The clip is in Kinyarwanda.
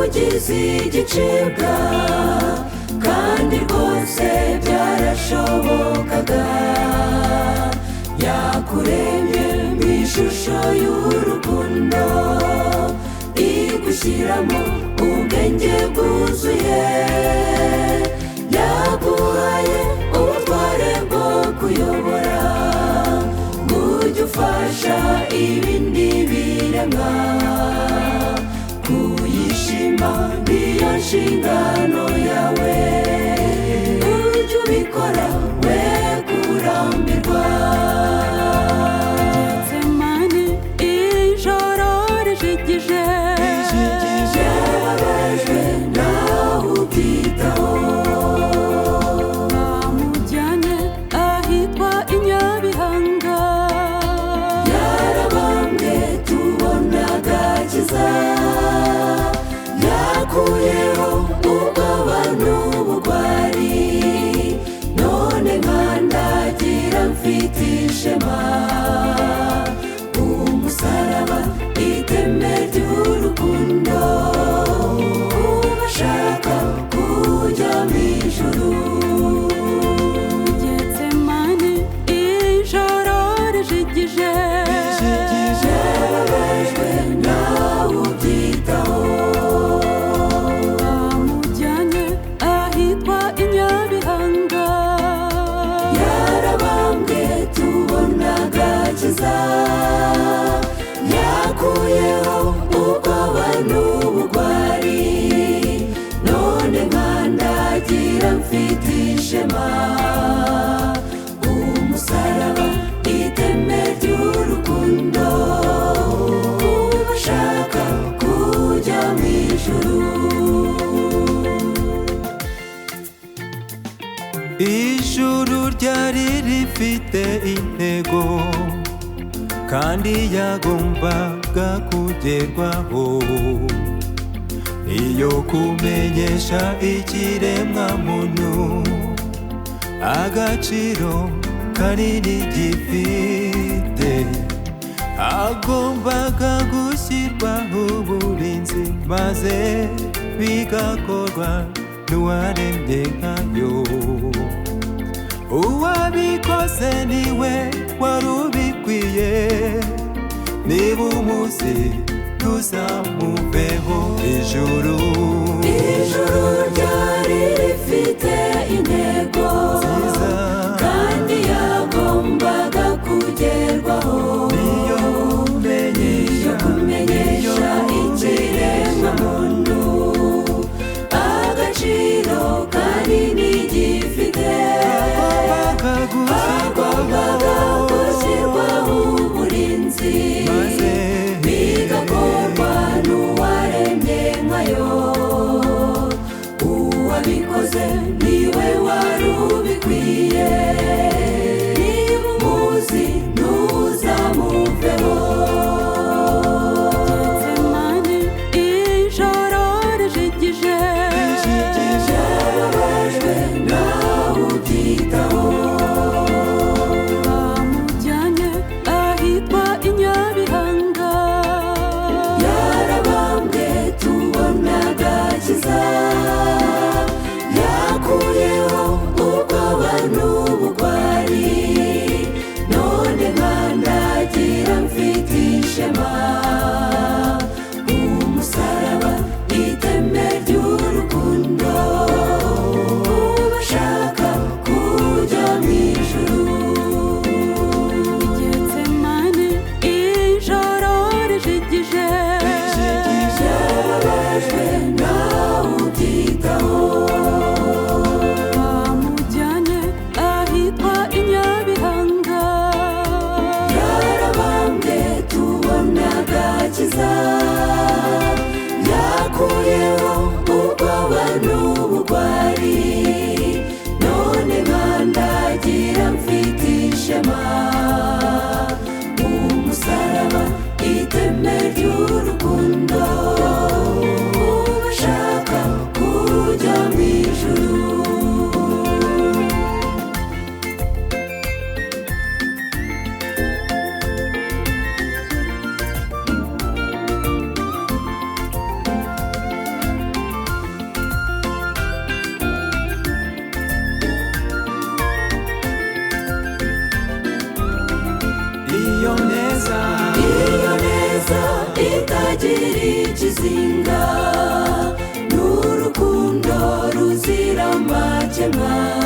ugize igicibwa kandi rwose byarashobokaga. Yakuremye mu ishusho y'urukundo, igushyiramo ubwenge bwuzuye, yaguhaye ubutware bwo kuyobora, ujye ufasha ibindi biremwa. Kuyishima niyo nshingano yawe, ujye ubikora we kurambirwa. Getsemani ijoro rijigije, yababajwe nawe ubyitaho. bamujyanye ahitwa i Nyabihanga, yarabambwe tubona agakiza, yakuyeho ubwoba n'ubugwari, none nkandagira mfite ishema. Umusaraba iteme ry'urukundo, ubashaka kujya mu ijuru. Getsemani ijoro rijigije, yababajwe nawe ubyitaho. bamujyanye ahitwa i Nyabihanga, yarabambwe tubona agakiza, yakuyeho ubwoba n'ubugwari, none nkandagira mfite ishema. Umusaraba iteme ry'urukundo, ubashaka kujya mu ijuru. Ijuru ryari rifite intego kandi yagombaga kugerwaho, iyo kumenyesha ikiremwa muntu agaciro kanini gifite. Hagombaga gushyirwaho uburinzi maze bigakorwa n'uwaremye nkayo. Uwabikoze niwe wari ubikwiye, niba umunsi tuzamuveho. Ijuru ryari rifite intego kandi yagombaga kugerwaho, iyo kumenyesha ikiremwa muntu agaciro kanini gifite. Hagombaga gushyirwaho uburinzi bigakorwa n'uwaremye nkayo. Uwabikoze niwe wari ubikwiye, niba umuzi ntuzamuveho. Getsemani ijoro rijigije, yababajwe nawe ubyitaho. bamujyanye ahitwa i Nyabihanga, yarabambwe tubona agakiza, yakuyeho ubwoba n'ubugwari, utagira ikizinga n'urukundo ruzira amakemwa.